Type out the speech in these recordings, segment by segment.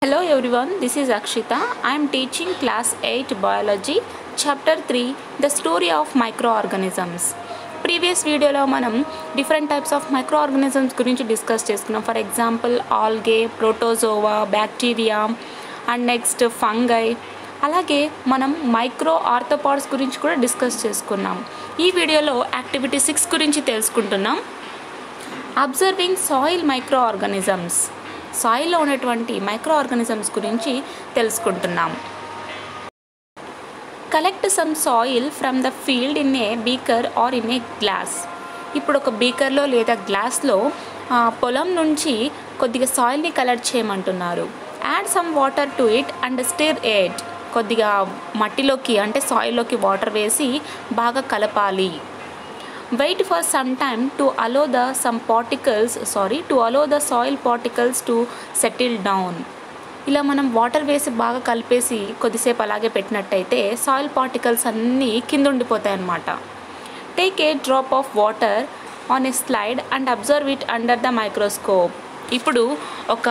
Hello everyone, this is Akshita. I am teaching class 8 biology, chapter 3, the story of microorganisms. Previous video lo manam different types of microorganisms gurinchi discuss cheskunnam. For example, algae, protozoa, bacteria and next fungi. అలాగే మనం micro ఆర్థోపాడ్స్ గురించి కూడా discuss చేసుకున్నాం. ఈ వీడియోలో activity 6 గురించి తెలుసుకుంటున్నాం. Observing soil micro organisms. సాయిల్లో ఉన్నటువంటి మైక్రో ఆర్గానిజమ్స్ గురించి తెలుసుకుంటున్నాం. Collect some soil from the field in a beaker or in a glass. ఇప్పుడు ఒక బీకర్లో లేదా గ్లాస్లో పొలం నుంచి కొద్దిగా సాయిల్ని కలెక్ట్ చేయమంటున్నారు. Add some water to it and stir it. కొద్దిగా మట్టిలోకి అంటే సాయిల్లోకి వాటర్ వేసి బాగా కలపాలి. Wait for some time to allow the soil particles to settle down. ఇలా మనం వాటర్ వేసి బాగా కలిపేసి కొద్దిసేపు అలాగే పెట్టినట్టయితే సాయిల్ పార్టికల్స్ అన్నీ కింద ఉండిపోతాయి అన్నమాట. Take a drop of water on a slide and observe it under the microscope. ఇప్పుడు ఒక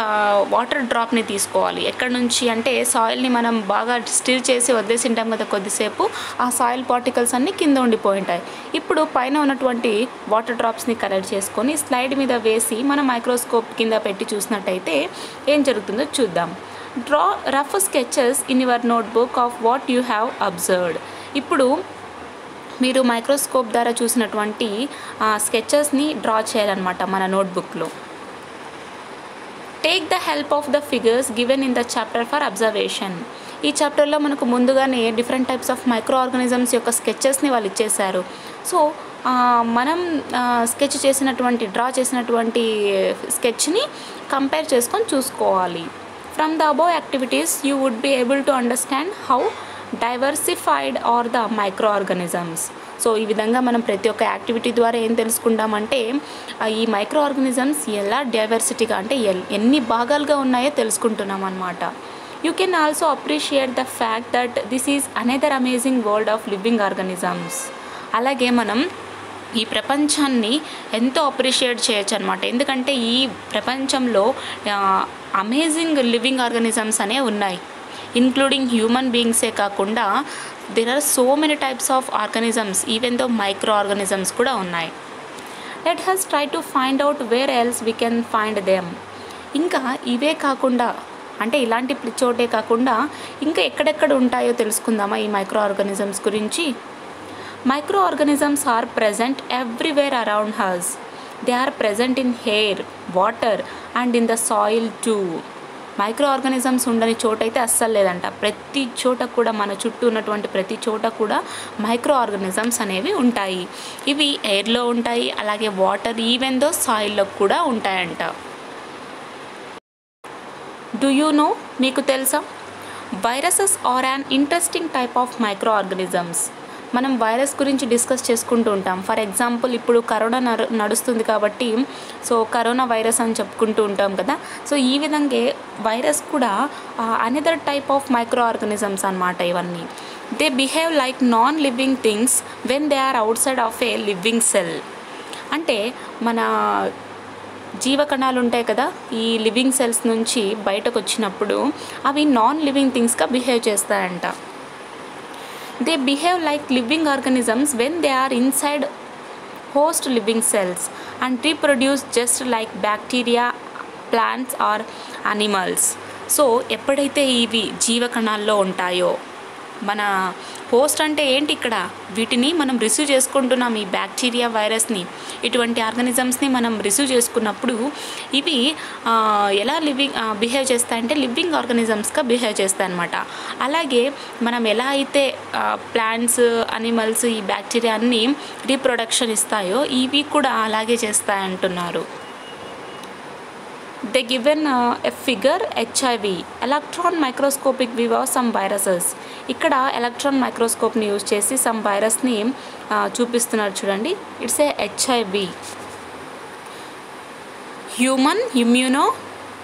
వాటర్ డ్రాప్ని తీసుకోవాలి. ఎక్కడి నుంచి అంటే సాయిల్ని మనం బాగా స్టిర్ చేసి వదిలేసి ఉంటాం కదా కొద్దిసేపు, ఆ సాయిల్ పార్టికల్స్ అన్నీ కింద ఉండిపోయి ఉంటాయి. ఇప్పుడు పైన ఉన్నటువంటి వాటర్ డ్రాప్స్ని కలెక్ట్ చేసుకొని స్లైడ్ మీద వేసి మనం మైక్రోస్కోప్ కింద పెట్టి చూసినట్టయితే ఏం జరుగుతుందో చూద్దాం. Draw rough sketches in your notebook of what you have observed. ఇప్పుడు మీరు మైక్రోస్కోప్ ద్వారా చూసినటువంటి స్కెచెస్ని డ్రా చేయాలన్నమాట మన నోట్బుక్లో. Take the help of the figures given in the chapter for observation. ఈ చాప్టర్లో మనకు ముందుగానే different types of micro organisms యొక్క స్కెచెస్ని వాళ్ళు ఇచ్చేశారు. సో మనం డ్రా చేసినటువంటి స్కెచ్ని కంపేర్ చేసుకొని చూసుకోవాలి. From the above activities you would be able to understand how diversified are the microorganisms. So ఈ విధంగా మనం ప్రతి ఒక్క యాక్టివిటీ ద్వారా ఏం తెలుసుకుంటామంటే ఈ మైక్రో ఆర్గానిజమ్స్ ఎలా డైవర్సిటీగా అంటే ఎన్ని భాగాలుగా ఉన్నాయో తెలుసుకుంటున్నాం అన్నమాట. You can also appreciate the fact that this is another amazing world of living organisms. అలాగే మనం ఈ ప్రపంచాన్ని ఎంతో అప్రిషియేట్ చేయొచ్చు అనమాట. ఎందుకంటే ఈ ప్రపంచంలో అమేజింగ్ లివింగ్ ఆర్గానిజమ్స్ అనేవి ఉన్నాయి. ఇంక్లూడింగ్ హ్యూమన్ బీయింగ్సే కాకుండా there are so many types of organisms, even though microorganisms కూడా ఉన్నాయి. Let us try to find out where else we can find them. ఇంకా ఇవే కాకుండా అంటే ఇలాంటి చోటే కాకుండా ఇంకా ఎక్కడెక్కడ ఉంటాయో తెలుసుకుందామా ఈ మైక్రో ఆర్గానిజమ్స్ గురించి. Micro organisms are present everywhere around us. They are present in air, water and in the soil too. Micro organisms ఉండని చోట అయితే అస్సలు లేదంట. ప్రతి చోట కూడా మన చుట్టూ ఉన్నటువంటి ప్రతి చోట కూడా మైక్రో ఆర్గానిజమ్స్ అనేవి ఉంటాయి. ఇవి ఎయిర్లో ఉంటాయి, అలాగే వాటర్ ఈవెన్ దో సాయిల్లో కూడా ఉంటాయంట. డూ యూ నో, మీకు తెలుసా? Viruses are an interesting type of micro organisms. మనం వైరస్ గురించి డిస్కస్ చేసుకుంటూ ఉంటాం. ఫర్ ఎగ్జాంపుల్ ఇప్పుడు కరోనా నడుస్తుంది కాబట్టి సో కరోనా వైరస్ అని చెప్పుకుంటూ ఉంటాం కదా. సో ఈ విధంగా వైరస్ కూడా another type of micro organisms అన్నమాట ఇవన్నీ. They behave like non living things when they are outside of a living cell. అంటే మన జీవకణాలు ఉంటాయి కదా, ఈ లివింగ్ సెల్స్ నుంచి బయటకు వచ్చినప్పుడు అవి నాన్ లివింగ్ థింగ్స్గా బిహేవ్ చేస్తాయంట. They behave like living organisms when they are inside host living cells and reproduce just like bacteria, plants or animals. So ఎప్పుడైతే ఇవి జీవకణాల్లో ఉంటాయో, మన హోస్ట్ అంటే ఏంటి ఇక్కడ, వీటిని మనం రిసీవ్ చేసుకుంటున్నాం ఈ బ్యాక్టీరియా వైరస్ని, ఇటువంటి ఆర్గానిజమ్స్ని మనం రిసీవ్ చేసుకున్నప్పుడు ఇవి ఎలా బిహేవ్ చేస్తాయంటే లివింగ్ ఆర్గానిజమ్స్గా బిహేవ్ చేస్తాయి అన్నమాట. అలాగే మనం ఎలా అయితే ప్లాంట్స్, అనిమల్స్ ఈ బ్యాక్టీరియా అన్ని రీప్రొడక్షన్ ఇస్తాయో ఇవి కూడా అలాగే చేస్తాయంటున్నారు. They given a figure HIV, electron microscopic view of some viruses. ఇక్కడ ఎలక్ట్రాన్ మైక్రోస్కోప్ని యూజ్ చేసి సమ్ వైరస్ని చూపిస్తున్నారు చూడండి. It's a HIV, human immuno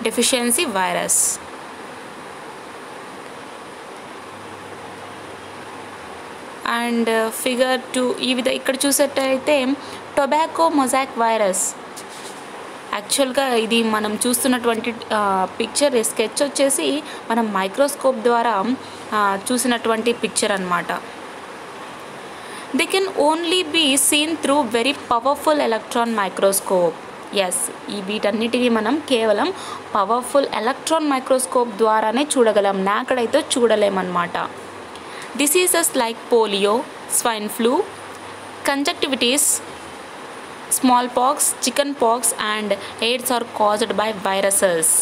deficiency virus. And figure 2 ఇక్కడ చూసేటైతే టొబాకో మొజాయిక్ వైరస్. యాక్చువల్గా ఇది మనం చూస్తున్నటువంటి పిక్చర్ స్కెచ్ వచ్చేసి మనం మైక్రోస్కోప్ ద్వారా చూసినటువంటి పిక్చర్ అన్నమాట. They can only be seen through very powerful electron microscope. Yes, ఈ వీటన్నిటిని మనం కేవలం పవర్ఫుల్ ఎలక్ట్రాన్ మైక్రోస్కోప్ ద్వారానే చూడగలం, నాకడైతే చూడలేమన్నమాట. Diseases like polio, swine flu, conjunctivitis, small pox, chicken pox and AIDS are caused by viruses.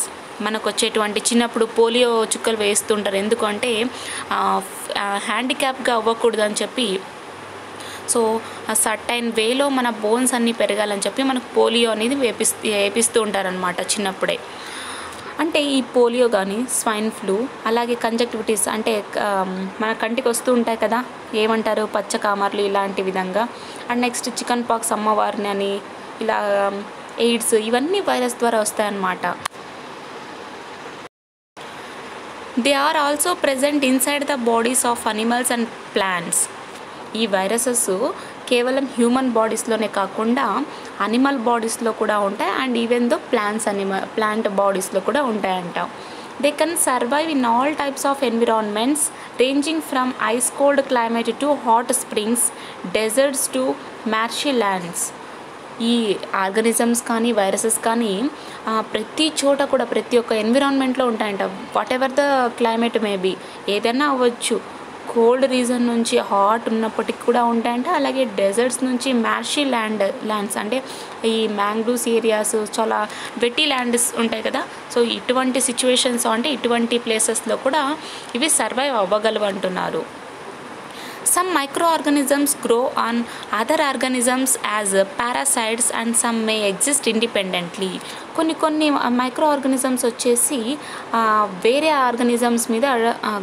మనకు వచ్చేటువంటి చిన్నప్పుడు పోలియో చుక్కలు వేస్తుంటారు, ఎందుకంటే హ్యాండిక్యాప్గా అవ్వకూడదు అని చెప్పి. సో సర్టైన్ వేలో మన బోన్స్ అన్నీ పెరగాలని చెప్పి మనకు పోలియో అనేది వేపిస్తూ ఉంటారనమాట చిన్నప్పుడే. అంటే ఈ పోలియో కానీ, స్వైన్ ఫ్లూ, అలాగే కంజక్టివిటీస్ అంటే మన కంటికి వస్తూ ఉంటాయి కదా, ఏమంటారు పచ్చ కామర్లు ఇలాంటి విధంగా. అండ్ నెక్స్ట్ చికెన్ పాక్స్ అమ్మవారిని అని, ఇలా ఎయిడ్స్, ఇవన్నీ వైరస్ ద్వారా వస్తాయన్నమాట. They are also present inside the bodies of animals and plants. ఈ వైరసెస్ కేవలం హ్యూమన్ బాడీస్లోనే కాకుండా అనిమల్ బాడీస్లో కూడా ఉంటాయి, అండ్ ఈవెన్ దో ప్లాంట్ బాడీస్లో కూడా ఉంటాయంట. They can survive in all types of environments ranging from ice cold climate to hot springs, deserts to marshy lands. ఈ ఆర్గానిజమ్స్ కానీ, వైరసెస్ కానీ ప్రతి చోట కూడా ప్రతి ఒక్క ఎన్విరాన్మెంట్లో ఉంటాయంట. Whatever the climate maybe, ఏదైనా అవ్వచ్చు. కోల్డ్ రీజన్ నుంచి హాట్ ఉన్నప్పటికి కూడా ఉంటాయంట. అలాగే డెజర్ట్స్ నుంచి మ్యార్షీ ల్యాండ్స్ అంటే ఈ మ్యాంగ్రూవ్స్ ఏరియాస్, చాలా వెట్టి ల్యాండ్స్ ఉంటాయి కదా. సో ఇటువంటి సిచ్యువేషన్స్ అంటే ఇటువంటి ప్లేసెస్లో కూడా ఇవి సర్వైవ్ అవ్వగలవు అంటున్నారు. Some microorganisms grow on other organisms as parasites and some may exist independently. కొన్ని మైక్రో ఆర్గానిజమ్స్ వచ్చేసి వేరే ఆర్గానిజమ్స్ మీద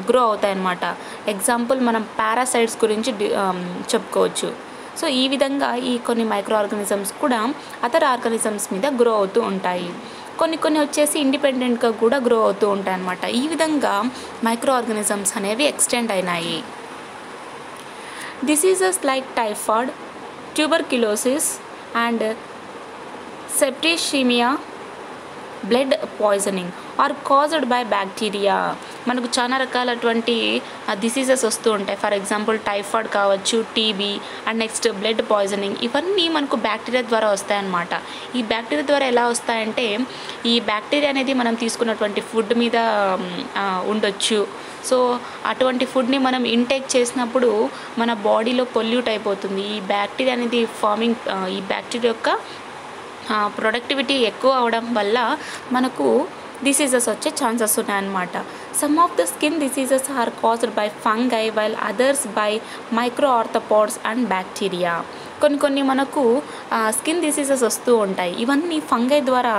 గ్రో అవుతాయి అన్నమాట. ఎగ్జాంపుల్ మనం పారాసైట్స్ గురించి చెప్పుకోవచ్చు. సో ఈ విధంగా ఈ కొన్ని మైక్రో ఆర్గానిజమ్స్ కూడా అదర్ ఆర్గానిజమ్స్ మీద గ్రో అవుతూ ఉంటాయి. కొన్ని వచ్చేసి ఇండిపెండెంట్గా కూడా గ్రో అవుతూ ఉంటాయి అన్నమాట. ఈ విధంగా మైక్రో ఆర్గానిజమ్స్ అనేవి ఎక్స్టెండ్ అయినాయి. Diseases like typhoid, tuberculosis and septicemia, blood poisoning are caused by bacteria. మనకు చాలా రకాలటువంటి డిసీజెస్ వస్తూ ఉంటాయి. ఫర్ ఎగ్జాంపుల్ టైఫాయిడ్ కావచ్చు, TB and next blood poisoning, ఇవన్నీ మనకు బ్యాక్టీరియా ద్వారా వస్తాయన్నమాట. ఈ బ్యాక్టీరియా ద్వారా ఎలా వస్తాయంటే, ఈ బ్యాక్టీరియా అనేది మనం తీసుకున్నటువంటి ఫుడ్ మీద ఉండొచ్చు. సో అటువంటి ఫుడ్ని మనం ఇంటేక్ చేసినప్పుడు మన బాడీలో పొల్యూట్ అయిపోతుంది. ఈ బ్యాక్టీరియా అనేది ఈ బ్యాక్టీరియా యొక్క ప్రొడక్టివిటీ ఎక్కువ అవడం వల్ల మనకు డిసీజెస్ వచ్చే ఛాన్సెస్ ఉన్నాయన్నమాట. Some of the skin diseases are caused by fungi while others by micro arthropods and bacteria. కొన్ని మనకు స్కిన్ డిసీజెస్ వస్తూ ఉంటాయి, ఇవన్నీ ఫంగై ద్వారా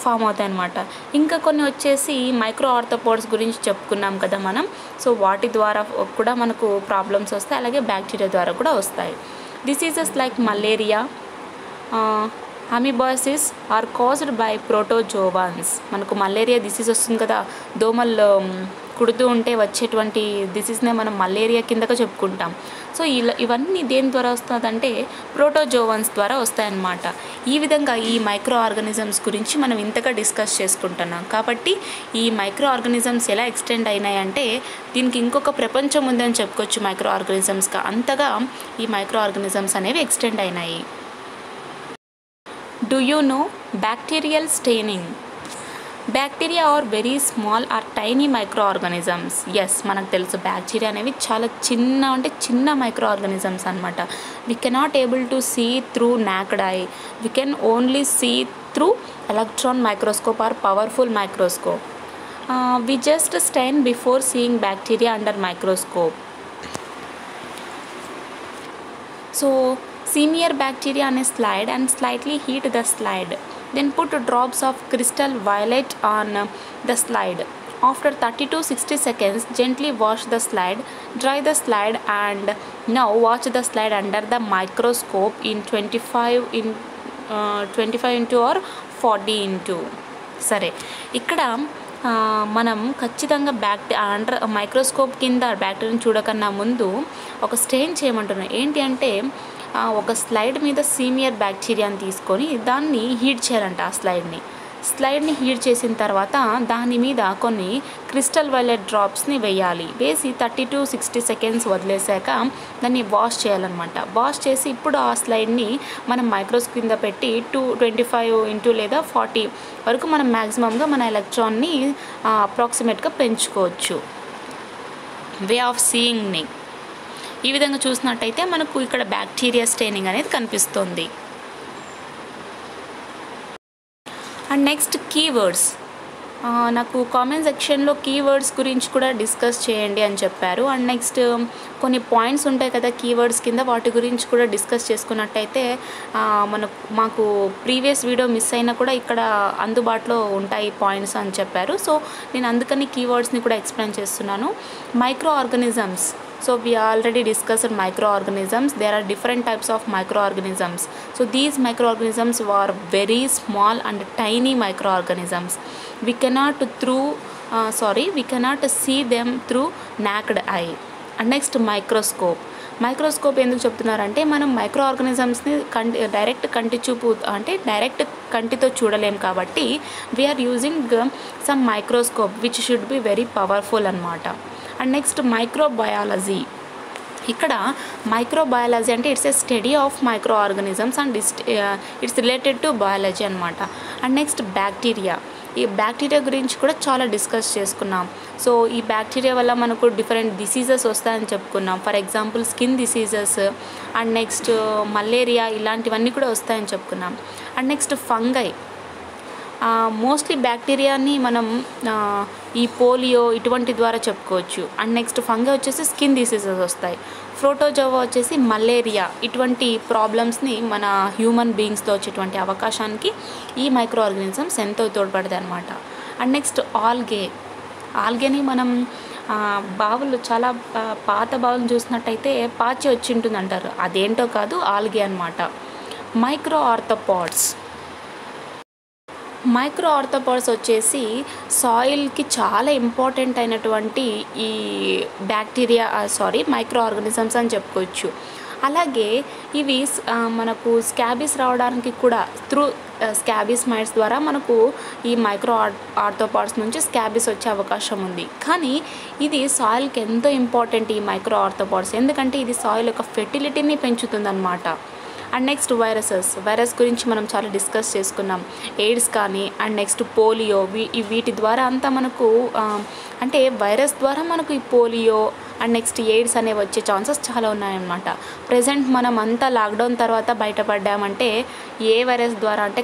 ఫామ్ అవుతాయి అన్నమాట. ఇంకా కొన్ని వచ్చేసి మైక్రో ఆర్థోపాడ్స్ గురించి చెప్పుకున్నాం కదా మనం. సో వాటి ద్వారా కూడా మనకు ప్రాబ్లమ్స్ వస్తాయి, అలాగే బ్యాక్టీరియా ద్వారా కూడా వస్తాయి. Diseases like malaria, amoebiasis are caused by protozoans. మనకు మలేరియా డిసీజ్ వస్తుంది కదా, దోమలు కుడుతూ ఉంటే వచ్చేటువంటి డిసీజ్నే మనం మలేరియా కిందగా చెప్పుకుంటాం. సో ఇవన్నీ దేని ద్వారా వస్తుందంటే ప్రోటోజోవాన్స్ ద్వారా వస్తాయన్నమాట. ఈ విధంగా ఈ మైక్రో ఆర్గానిజమ్స్ గురించి మనం ఇంతగా డిస్కస్ చేసుకుంటున్నాం. కాబట్టి ఈ మైక్రో ఆర్గానిజమ్స్ ఎలా ఎక్స్టెండ్ అయినాయంటే దీనికి ఇంకొక ప్రపంచం ఉందని చెప్పుకోవచ్చు మైక్రో ఆర్గానిజమ్స్గా. అంతగా ఈ మైక్రో ఆర్గానిజమ్స్ అనేవి ఎక్స్టెండ్ అయినాయి. Do you know bacterial staining? Bacteria are very small or tiny microorganisms. Yes, మనకు తెలుసు బ్యాక్టీరియా అనేవి చాలా చిన్న మైక్రో ఆర్గానిజమ్స్ అనమాట. We cannot able to see through naked eye. We can only see through electron microscope or powerful microscope. We just stain before seeing bacteria under microscope. So smear bacteria on a slide and slightly heat the slide. Then put drops of crystal violet on the slide. After 30 to 60 seconds, gently wash the slide. Dry the slide and now watch the slide under the microscope in 25 into or 40 into. సరే, ఇక్కడ మనం ఖచ్చితంగా under microscope కింద బ్యాక్టీరియాని చూడకన్నా ముందు ఒక strain చేయమంటున్నాం. ఏంటి అంటే ఒక స్లైడ్ మీద సీమియర్ బ్యాక్టీరియాని తీసుకొని దాన్ని హీట్ చేయాలంట. ఆ స్లైడ్ని హీట్ చేసిన తర్వాత దాని మీద కొన్ని క్రిస్టల్ వైలెట్ డ్రాప్స్ని వేయాలి. వేసి 30 to 60 seconds వదిలేసాక దాన్ని వాష్ చేయాలన్నమాట. వాష్ చేసి ఇప్పుడు ఆ స్లైడ్ని మనం మైక్రోస్కోప్ కింద పెట్టి 25 లేదా 40 వరకు మనం మ్యాక్సిమంగా మన ఎలక్ట్రాన్ని అప్రాక్సిమేట్గా పెంచుకోవచ్చు. వే ఆఫ్ సీయింగ్ని ఈ విధంగా చూసినట్టయితే మనకు ఇక్కడ బ్యాక్టీరియా స్టెయినింగ్ అనేది కనిపిస్తుంది. And next keywords. నాకు కామెంట్ సెక్షన్లో కీవర్డ్స్ గురించి కూడా డిస్కస్ చేయండి అని చెప్పారు. అండ్ నెక్స్ట్ కొన్ని పాయింట్స్ ఉంటాయి కదా కీవర్డ్స్ కింద, వాటి గురించి కూడా డిస్కస్ చేసుకున్నట్టయితే మాకు ప్రీవియస్ వీడియో మిస్ అయినా కూడా ఇక్కడ అందుబాటులో ఉంటాయి పాయింట్స్ అని చెప్పారు. సో నేను అందుకని కీవర్డ్స్ని కూడా ఎక్స్ప్లెయిన్ చేస్తున్నాను. Micro organisms. So we already discussed microorganisms. There are different types of microorganisms. So these microorganisms were very small and tiny microorganisms. We cannot see them through naked eye. And next, microscope ఎందుకు చెప్తున్నారంటే మనం micro ఆర్గానిజమ్స్ని direct కంటితో చూడలేం కాబట్టి we are using some microscope which should be very powerful అన్నమాట. And next microbiology. ఇక్కడ microbiology అంటే it's a study of micro organisms and it's related to biology అనమాట. And next bacteria. ఈ బ్యాక్టీరియా గురించి కూడా చాలా డిస్కస్ చేసుకున్నాం. సో ఈ బ్యాక్టీరియా వల్ల మనకు డిఫరెంట్ డిసీజెస్ వస్తాయని చెప్పుకున్నాం. For example skin diseases and next malaria ఇలాంటివన్నీ కూడా వస్తాయని చెప్పుకున్నాం. And next fungi. మోస్ట్లీ బ్యాక్టీరియాని మనం ఈ పోలియో ఇటువంటి ద్వారా చెప్పుకోవచ్చు. అండ్ నెక్స్ట్ ఫంగై వచ్చేసి స్కిన్ డిసీజెస్ వస్తాయి. ప్రోటోజోవా వచ్చేసి మలేరియా ఇటువంటి ప్రాబ్లమ్స్ని మన హ్యూమన్ బీయింగ్స్తో వచ్చేటువంటి అవకాశానికి ఈ మైక్రో ఆర్గానిజమ్స్ ఎంతో తోడ్పడతాయి అన్నమాట. అండ్ నెక్స్ట్ ఆల్గేని మనం బావులు చాలా పాత బావులు చూసినట్టయితే పాచి వచ్చి ఉంటుంది అంటారు. అదేంటో కాదు, ఆల్గే అన్నమాట. మైక్రో ఆర్థోపాడ్స్ వచ్చేసి సాయిల్కి చాలా ఇంపార్టెంట్ అయినటువంటి ఈ మైక్రో ఆర్గానిజమ్స్ అని చెప్పుకోవచ్చు. అలాగే ఇవి మనకు స్కాబీస్ రావడానికి కూడా త్రూ స్కాబీస్ మైట్స్ ద్వారా మనకు ఈ మైక్రో ఆర్థోపాడ్స్ నుంచి స్కాబీస్ వచ్చే అవకాశం ఉంది. కానీ ఇది సాయిల్కి ఎంతో ఇంపార్టెంట్ ఈ మైక్రో ఆర్థోపాడ్స్, ఎందుకంటే ఇది సాయిల్ యొక్క ఫెర్టిలిటీని పెంచుతుందన్నమాట. అండ్ నెక్స్ట్ వైరస్ గురించి మనం చాలా డిస్కస్ చేసుకున్నాం. ఎయిడ్స్ కానీ అండ్ నెక్స్ట్ పోలియో వీటి ద్వారా అంతా మనకు అంటే వైరస్ ద్వారా మనకు ఈ పోలియో అండ్ నెక్స్ట్ ఎయిడ్స్ అనేవి వచ్చే ఛాన్సెస్ చాలా ఉన్నాయన్నమాట. ప్రజెంట్ మనం అంతా లాక్డౌన్ తర్వాత బయటపడ్డామంటే ఏ వైరస్ ద్వారా అంటే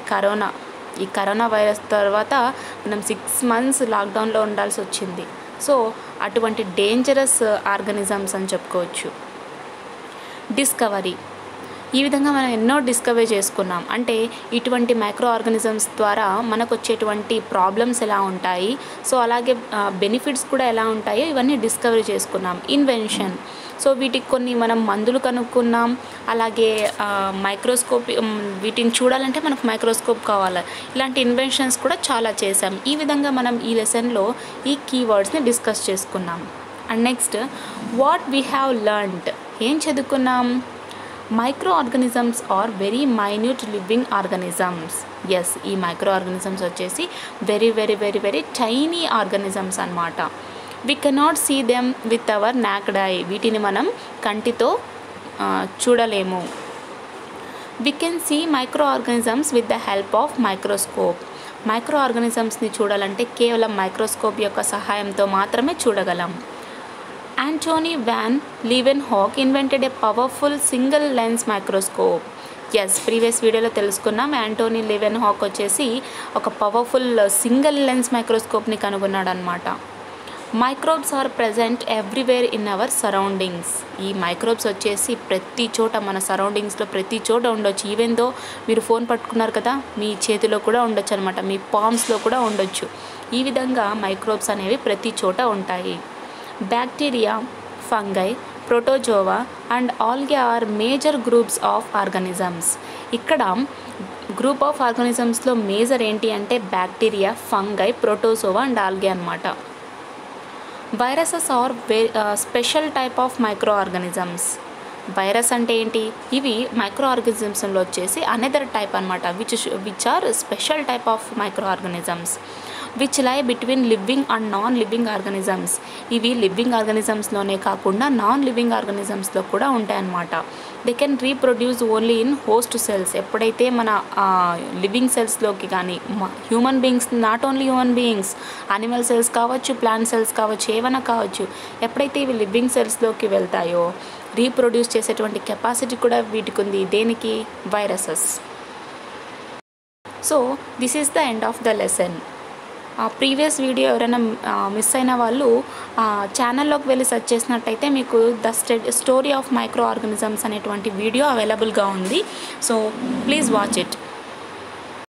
ఈ కరోనా వైరస్ తర్వాత మనం 6 months లాక్డౌన్లో ఉండాల్సి వచ్చింది. సో అటువంటి డేంజరస్ ఆర్గానిజమ్స్ అని చెప్పుకోవచ్చు. డిస్కవరీ. ఈ విధంగా మనం ఎన్నో డిస్కవరీ చేసుకున్నాం. అంటే ఇటువంటి మైక్రో ఆర్గానిజమ్స్ ద్వారా మనకు వచ్చేటువంటి ప్రాబ్లమ్స్ ఎలా ఉంటాయి, సో అలాగే బెనిఫిట్స్ కూడా ఎలా ఉంటాయో ఇవన్నీ డిస్కవరీ చేసుకున్నాం. ఇన్వెన్షన్. సో వీటికి కొన్ని మనం మందులు కనుక్కున్నాం. అలాగే మైక్రోస్కోప్, వీటిని చూడాలంటే మనకు మైక్రోస్కోప్ కావాలి. ఇలాంటి ఇన్వెన్షన్స్ కూడా చాలా చేసాం. ఈ విధంగా మనం ఈ లెసన్లో ఈ కీవర్డ్స్ని డిస్కస్ చేసుకున్నాం. And next what we have learned. ఏం చదువుకున్నాం? Micro organisms are very minute living organisms. Yes, ఈ మైక్రో ఆర్గానిజమ్స్ వచ్చేసి very very very very tiny organisms అన్నమాట. We cannot see them with our naked eye. వీటిని మనం కంటితో చూడలేము. We can see micro organisms with the help of microscope. Micro ఆర్గానిజమ్స్ని చూడాలంటే కేవలం మైక్రోస్కోప్ యొక్క సహాయంతో మాత్రమే చూడగలం. Antony van Leeuwenhoek invented a powerful single lens microscope. Yes, previous వీడియోలో తెలుసుకున్నాం. యాంటోనీ లీవెన్హాక్ వచ్చేసి ఒక పవర్ఫుల్ సింగిల్ లెన్స్ మైక్రోస్కోప్ని కనుగొన్నాడు అనమాట. Microbes are present everywhere in our surroundings. ఈ మైక్రోబ్స్ వచ్చేసి ప్రతి చోట, మన సరౌండింగ్స్లో ప్రతి చోట ఉండొచ్చు. ఈవెన్ దో మీరు ఫోన్ పట్టుకున్నారు కదా, మీ చేతిలో కూడా ఉండొచ్చు అనమాట, మీ పామ్స్లో కూడా ఉండొచ్చు. ఈ విధంగా మైక్రోబ్స్ అనేవి ప్రతి చోట ఉంటాయి. Bacteria, fungi, protozoa and algae are major groups of organisms. ఇక్కడ గ్రూప్ ఆఫ్ ఆర్గానిజమ్స్లో మేజర్ ఏంటి అంటే bacteria, fungi, protozoa and algae అనమాట. Viruses are special type of micro organisms. Virus అంటే ఏంటి? ఇవి మైక్రో ఆర్గానిజమ్స్లో వచ్చేసి అనదర్ టైప్ అనమాట, which are special type of micro organisms which lie between living and non living organisms. ఇవి living ఆర్గానిజమ్స్లోనే కాకుండా నాన్ లివింగ్ ఆర్గానిజమ్స్లో కూడా ఉంటాయన్నమాట. They can reproduce only in host cells. ఎప్పుడైతే మన లివింగ్ సెల్స్లోకి కానీ human beings, not only human beings, animal cells కావచ్చు, ప్లాంట్ సెల్స్ కావచ్చు, ఏమైనా కావచ్చు, ఎప్పుడైతే ఇవి లివింగ్ సెల్స్లోకి వెళ్తాయో రీప్రొడ్యూస్ చేసేటువంటి కెపాసిటీ కూడా వీటికి ఉంది. దేనికి? Viruses. So this is the end of the lesson. Previous video ఎవరైనా మిస్ అయిన వాళ్ళు ఛానల్లోకి వెళ్ళి సెర్చ్ చేసినట్టయితే మీకు the story of micro organisms అనేటువంటి వీడియో అవైలబుల్గా ఉంది. So please watch it.